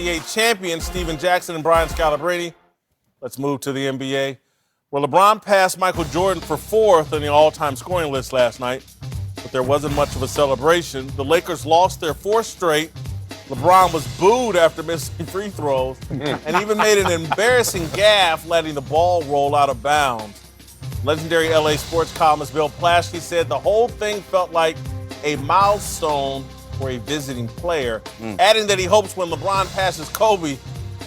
NBA champions, Steven Jackson and Brian Scalabrine. Let's move to the NBA, where LeBron passed Michael Jordan for fourth in the all-time scoring list last night, but there wasn't much of a celebration. The Lakers lost their fourth straight. LeBron was booed after missing free throws and even made an embarrassing gaffe letting the ball roll out of bounds. Legendary LA sports columnist Bill Plaschke said the whole thing felt like a milestone for a visiting player, adding that he hopes when LeBron passes Kobe,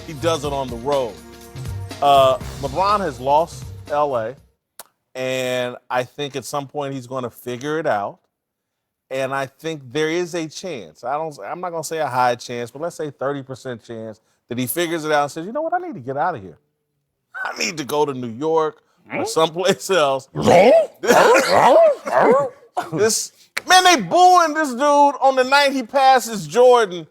he does it on the road. LeBron has lost LA, and I think at some point he's going to figure it out. And I think there is a chance. I'm not going to say a high chance, but let's say 30% chance that he figures it out and says, you know what, I need to get out of here. I need to go to New York or someplace else. Man, they booing this dude on the night he passes Jordan.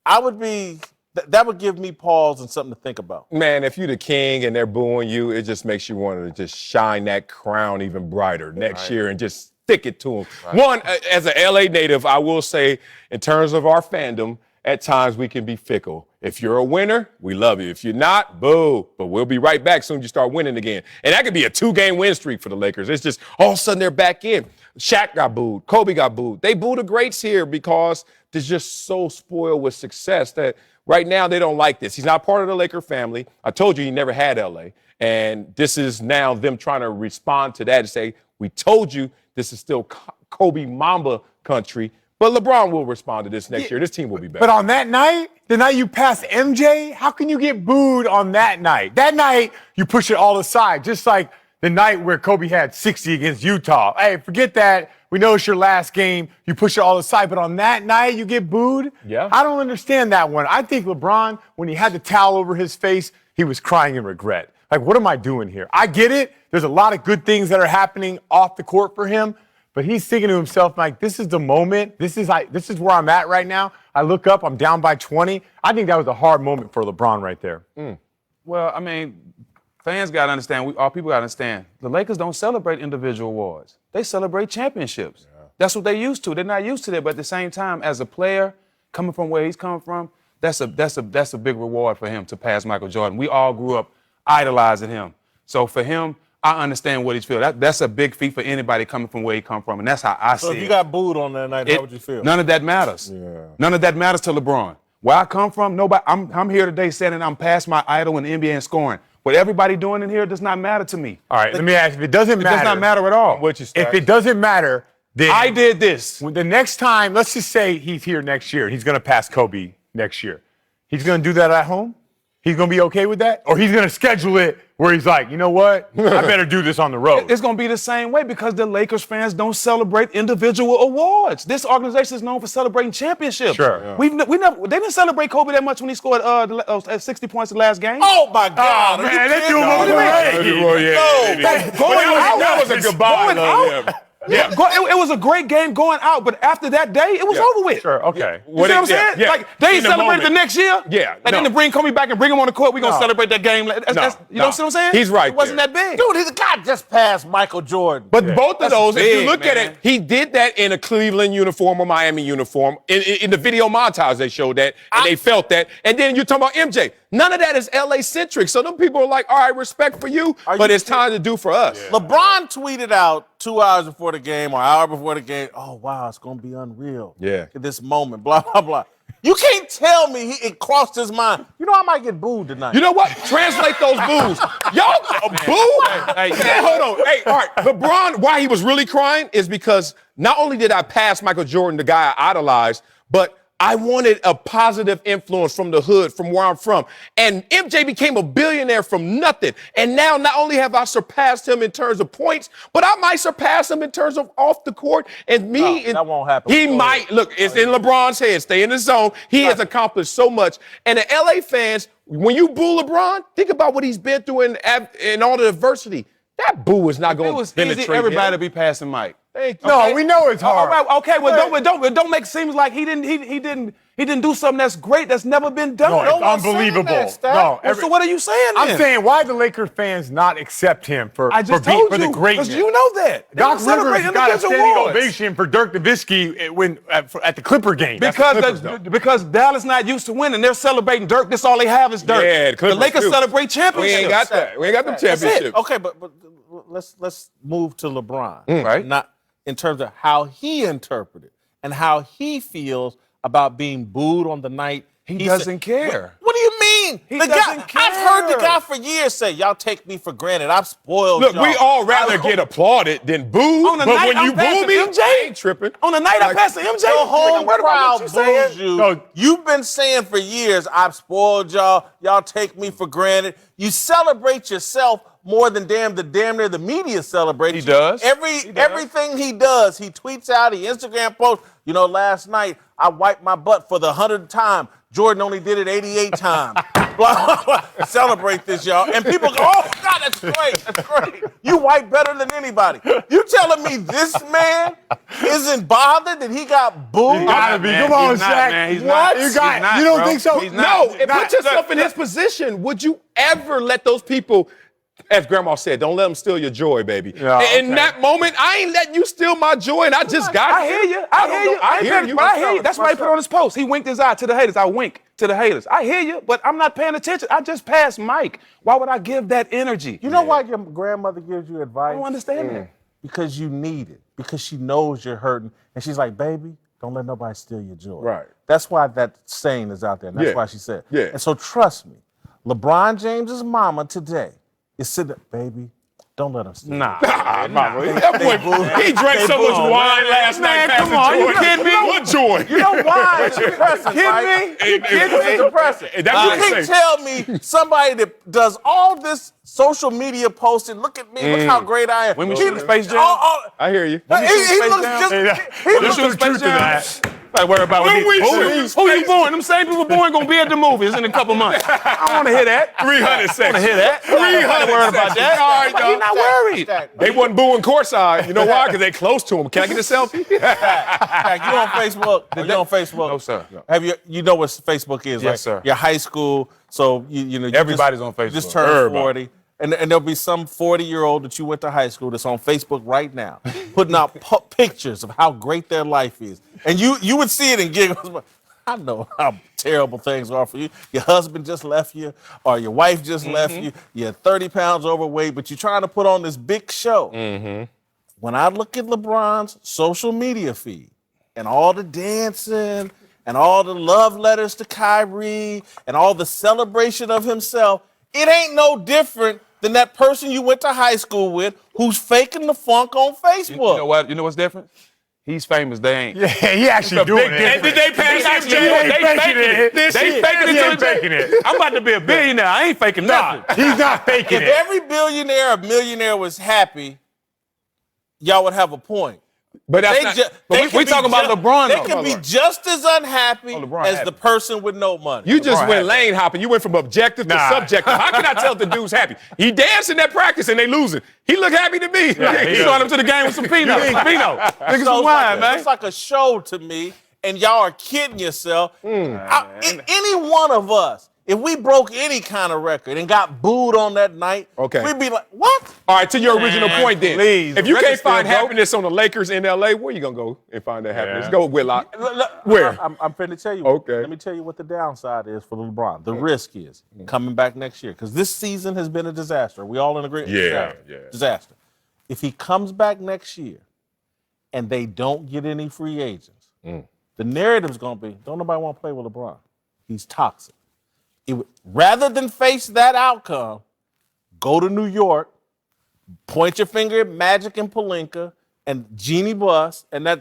That would give me pause and something to think about. Man, if you're the king and they're booing you, it just makes you want to just shine that crown even brighter next year and just stick it to him. Right. One, as an LA native, I will say, in terms of our fandom, at times we can be fickle. If you're a winner, we love you. If you're not, boo. But we'll be right back soon as you start winning again. And that could be a 2-game win streak for the Lakers. It's just all of a sudden they're back in. Shaq got booed. Kobe got booed. They boo the greats here because they're just so spoiled with success that right now they don't like this. He's not part of the Laker family. I told you he never had LA. And this is now them trying to respond to that and say, we told you this is still Kobe Mamba country. But LeBron will respond to this next year. This team will be better. But on that night, the night you pass MJ, how can you get booed on that night? That night, you push it all aside, just like the night where Kobe had 60 against Utah. Hey, forget that. We know it's your last game. You push it all aside. But on that night, you get booed? Yeah. I don't understand that one. I think LeBron, when he had the towel over his face, he was crying in regret. Like, what am I doing here? I get it. There's a lot of good things that are happening off the court for him. But he's thinking to himself, like, this is the moment. This is where I'm at right now. I look up, I'm down by 20. I think that was a hard moment for LeBron right there. Well, I mean, fans got to understand, all people got to understand, the Lakers don't celebrate individual awards. They celebrate championships. Yeah. That's what they used to. They're not used to that, but at the same time, as a player, coming from where he's coming from, that's a big reward for him to pass Michael Jordan. We all grew up idolizing him. So for him, I understand what he's feeling. That's a big feat for anybody coming from where he come from, and that's how I see it. So if you got booed on that night, how would you feel? None of that matters. Yeah. None of that matters to LeBron. Where I come from, nobody. I'm here today saying that I'm past my idol in the NBA and scoring. What everybody doing in here does not matter to me. All right, let me ask you, if it does not matter at all. If it doesn't matter, then I did this. The next time, let's just say he's here next year, he's going to pass Kobe next year. He's going to do that at home? He's going to be okay with that? Or he's going to schedule it where he's like, you know what? I better do this on the road. It's going to be the same way because the Lakers fans don't celebrate individual awards. This organization is known for celebrating championships. Sure. Yeah. They didn't celebrate Kobe that much when he scored 60 points in the last game. Oh, my God. Oh, man, they threw him over the way. That was a goodbye. Yeah, it was a great game going out, but after that day, it was over with. Sure, okay. You see what I'm saying? Yeah. Like, they celebrated the next year. Yeah. Then to bring Kobe back and bring him on the court, we're going to celebrate that game. You know what I'm saying? He's right. It wasn't that big. Dude, he's got just past Michael Jordan. But both of those, if you look man. at it, he did that in a Cleveland uniform or Miami uniform. In the video montage, they showed that, and they felt that. And then you're talking about MJ. None of that is LA-centric. So them people are like, all right, respect for you, but it's time to do for us. Yeah. LeBron tweeted out 2 hours before the game or an hour before the game, oh, wow, it's going to be unreal. Yeah. At this moment, blah, blah, blah. You can't tell me it crossed his mind. You know, I might get booed tonight. You know what? Translate those boos. Y'all boo? Hey, hold on. Hey, all right. LeBron, why he was really crying is because not only did I pass Michael Jordan, the guy I idolized, but I wanted a positive influence from the hood, from where I'm from. And MJ became a billionaire from nothing. And now not only have I surpassed him in terms of points, but I might surpass him in terms of off the court. And me, that won't happen. He might. Look, it's in LeBron's head. Stay in the zone. He has accomplished so much. And the LA fans, when you boo LeBron, think about what he's been through in all the adversity. That boo is not going to penetrate him. Everybody to be passing Mike. No, we know it's hard. All right, okay, well, don't make it seem like he didn't He didn't do something that's great that's never been done. No, No it's one's saying unbelievable. that, Stat. No, Well, so what are you saying then? I'm saying, why the Lakers fans not accept him for I just for, being, told for you, the greatness? because you know that. They Doc don't celebrate Rivers got a individual standing awards. ovation for Dirk Nowitzki at the Clipper game. That's the Clippers, though. Because Dallas not used to winning. They're celebrating Dirk. That's all they have is Dirk. Yeah, the the Clippers Lakers too. celebrate We championships. ain't got that. We ain't got them championships. Okay, but let's move to LeBron. Right. Not in terms of how he interpreted and how he feels about being booed on the night. He doesn't care. What do you mean? He The doesn't guy, care. I've heard the guy for years say, "Y'all take me for granted. I've spoiled Look, y'all." we all rather get applauded than booed, On the but night when I'm you boo passing me, MJ. I ain't tripping. On the night I passed to MJ, The whole I'm worried about crowd what you saying. boos you. No. You've been saying for years, "I've spoiled y'all. Y'all take me for granted." You celebrate yourself more than damn near the media celebrates. He you. does. Everything he does, he tweets out, he Instagram posts. You know, last night I wiped my butt for the 100th time. Jordan only did it 88 times. Blah, blah, blah. Celebrate this, y'all. And people go, "Oh, God, that's great. That's great. You wipe better than anybody." You telling me this man isn't bothered that he got booed? You gotta be. Man, Come on, he's not, Shaq. man. He's What? not. You He's got? not, You don't bro. think so? He's No, not. and put yourself in his position. Would you ever let those people, as Grandma said, don't let them steal your joy, baby. Yeah, In that moment, I ain't letting you steal my joy, and I just got I hear you. I hear you. I hear you. But I hear you. That's why he put on his post. He winked his eye to the haters. I wink to the haters. I hear you, but I'm not paying attention. I just passed Mike. Why would I give that energy? You know why your grandmother gives you advice? I don't understand that. Because you need it. Because she knows you're hurting. And she's like, "Baby, don't let nobody steal your joy." Right. That's why that saying is out there. And that's Yeah. why she said. Yeah. And so trust me, LeBron James's mama today is sitting there, "Baby, don't let him steal." Nah. That boy, he drank so much wine last night. Man, come Pastor on, you Jordan. kidding me? What joy? You know why? It's depressing, right? It's depressing. That's what You I'm can't saying. tell me somebody that does all this social media posting, "Look at me, look how great I am." When we He- shoot Space Jam? I hear you. he Space looks Jam? just. He There's looks some truth to that. Like, worry about When we who you born? Them same people born gonna be at the movies in a couple months. I don't want to hear that. 300 seconds. I want to hear that. 300 worried about that. All right, But he's not worried. They wasn't booing courtside. You know why? Because they close to him. Can I get a selfie? Jack, you on Facebook? Are you on Facebook? No, sir. No. Have you know what Facebook is? Yes, right? sir. Your high school. So you know you Everybody's just, on Facebook. You just turned Everybody. 40. And there'll be some 40-year-old that you went to high school that's on Facebook right now, putting out pictures of how great their life is. And you would see it and giggle. "I know how terrible things are for you. Your husband just left you, or your wife just left you. You're 30 pounds overweight, but you're trying to put on this big show." When I look at LeBron's social media feed and all the dancing and all the love letters to Kyrie and all the celebration of himself, it ain't no different than that person you went to high school with who's faking the funk on Facebook. You know what? You know what's different? He's famous. They ain't. Yeah, he actually doing it. And did they pass him, He ain't Jay? faking it. This They year. faking He it ain't to faking it. I'm about to be a billionaire. I ain't faking nothing. He's not faking If it. every billionaire or millionaire was happy, y'all would have a point. But that's They not, ju- but they we can be talking about LeBron, They though. can be LeBron. just as unhappy LeBron as happy. the person with no money. you just LeBron went happy. lane hopping. You went from objective to Nah. subjective. How can I tell if the dude's happy? He dancing at practice and they losing. He look happy to me. he He does. brought him to the game with some peanuts. Some peanuts. Nigga, So some it's wine, like man. It's like a show to me, and y'all are kidding yourself. Any one of us, if we broke any kind of record and got booed on that night, Okay. we'd be like, "What?" All right, to your original point then. please. If you Record can't find still broke. happiness on the Lakers in LA, where you going to go and find that happiness? Go with Whitlock. Where? I'm finna tell you. Okay. Let me tell you what the downside is for LeBron. The risk is coming back next year, because this season has been a disaster. We all in agreement. Yeah, Disaster. If he comes back next year and they don't get any free agents, the narrative's gonna be, don't nobody want to play with LeBron. He's toxic. Rather than face that outcome, go to New York, point your finger at Magic and Pelinka and Jeannie Buss, and that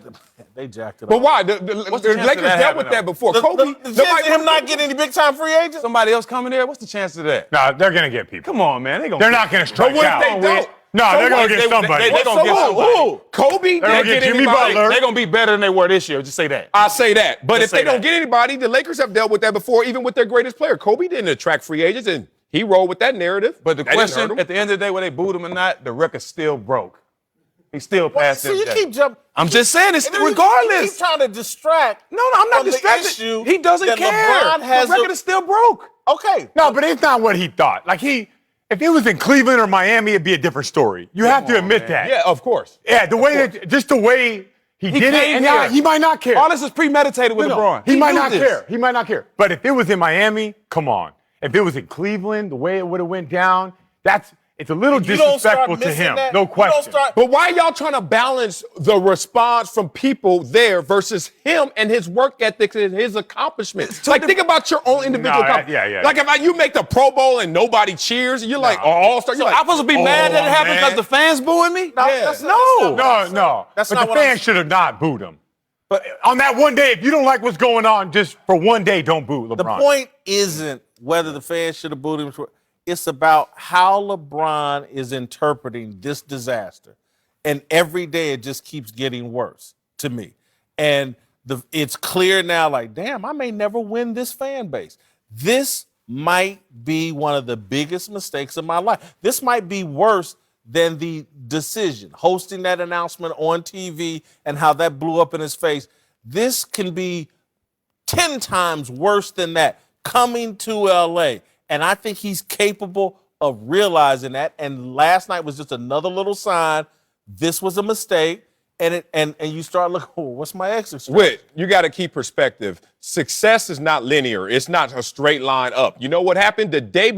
they jacked it But up. why? The What's the chance Lakers of that dealt with happening, that before. The Kobe, chance of him not getting any big time free agents? Somebody else coming there? What's the chance of that? No, they're gonna get people. Come on, man. They're not gonna strike But what out. if they don't? No, they're gonna get somebody. They gonna get somebody. Who? Kobe gonna didn't get get Jimmy anybody. Butler. They're going to be better than they were this year. Just say that. I say that. But if Just they say don't that. get anybody, the Lakers have dealt with that before, even with their greatest player. Kobe didn't attract free agents, and he rolled with that narrative. But the That didn't hurt question, him. at the end of the day, whether they booed him or not, the record's still broke. He still passed So you MJ. keep jumping. I'm just saying, it's And then regardless. You keep trying to distract. No, I'm not from the distracted. issue He doesn't that care. LeBron has the record is still broke. Okay. No, but it's not what he thought. Like if it was in Cleveland or Miami, it'd be a different story. You have to admit that. Yeah, of course. Yeah, the way he did it, came and here. he might not care. All this is premeditated with LeBron. He might knew not this. care. He might not care. But if it was in Miami, come on. If it was in Cleveland, the way it would have went down, it's a little You don't start disrespectful to missing him. that. No You don't question. start- But why y'all trying to balance the response from people there versus him and his work ethics and his accomplishments? Like, think about your own individual accomplishments. yeah. Like, if you make the Pro Bowl and nobody cheers, you're like, all-star. You're like, I'm supposed to be mad that it happened because the fans booing me? That's No. That's but not the what I'm fans should have not booed him. But on that one day, if you don't like what's going on, just for one day, don't boo LeBron. The point isn't whether the fans should have booed him. It's about how LeBron is interpreting this disaster. And every day it just keeps getting worse to me. And it's clear now, like, damn, I may never win this fan base. This might be one of the biggest mistakes of my life. This might be worse than the decision, hosting that announcement on TV and how that blew up in his face. This can be 10 times worse than that, coming to LA. And I think he's capable of realizing that. And last night was just another little sign. This was a mistake. And you start looking, oh, what's my exit strategy? Whit, you got to keep perspective. Success is not linear. It's not a straight line up. You know what happened? The day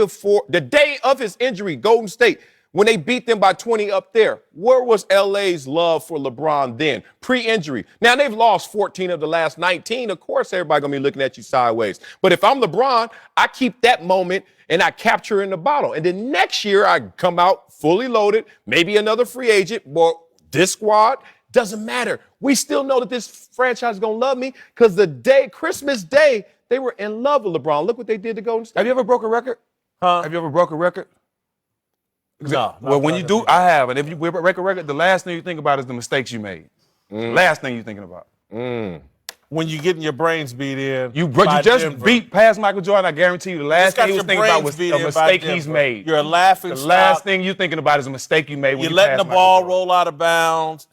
of his injury, Golden State, when they beat them by 20 up there, where was LA's love for LeBron then? Pre-injury. Now, they've lost 14 of the last 19. Of course, everybody's going to be looking at you sideways. But if I'm LeBron, I keep that moment and I capture it in the bottle. And then next year, I come out fully loaded, maybe another free agent, or this squad. Doesn't matter. We still know that this franchise is going to love me because Christmas Day, they were in love with LeBron. Look what they did to Golden State. Have you ever broke a record? Huh? Have you ever broke a record? No. Well, when you do, I have. And if you break a record, the last thing you think about is the mistakes you made. Last thing you're thinking about. When you're getting your brains beat in. You by just Denver, beat past Michael Jordan. I guarantee you the last got thing he your was thinking about brains was beat a in by mistake he's Denver. made. You're a laughing The stock. last thing you're thinking about is a mistake you made when You're you letting the passed Michael ball Jordan. roll out of bounds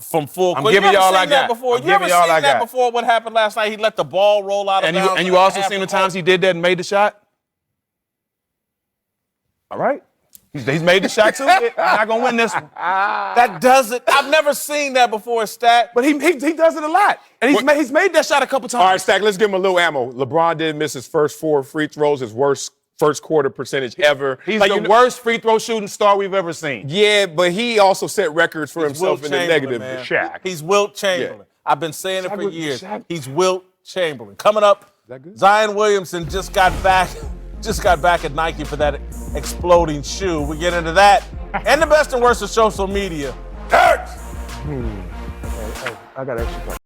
from full court. giving You ever y'all I seen that got. before? I'm You ever giving y'all seen I that got. before? What happened last night? He let the ball roll out of And bounds. you also half seen the court. times he did that and made the shot? All right. He's made the shot too. I'm not going to win this one. That doesn't. I've never seen that before, Stat. But he does it a lot. And he's made that shot a couple times. All right, Stack, let's give him a little ammo. LeBron did miss his first 4 free throws, his worst first quarter percentage ever. He's the worst free throw shooting star we've ever seen. Yeah, but he also set records for himself Wilt in the Chamberlain, negative. man. Shaq. He's Wilt Chamberlain. Yeah. I've been saying it for Shaq- years. Shaq- He's Wilt Chamberlain. Coming up, Zion Williamson just got back at Nike for that exploding shoe. We get into that and the best and worst of social media. I got extra.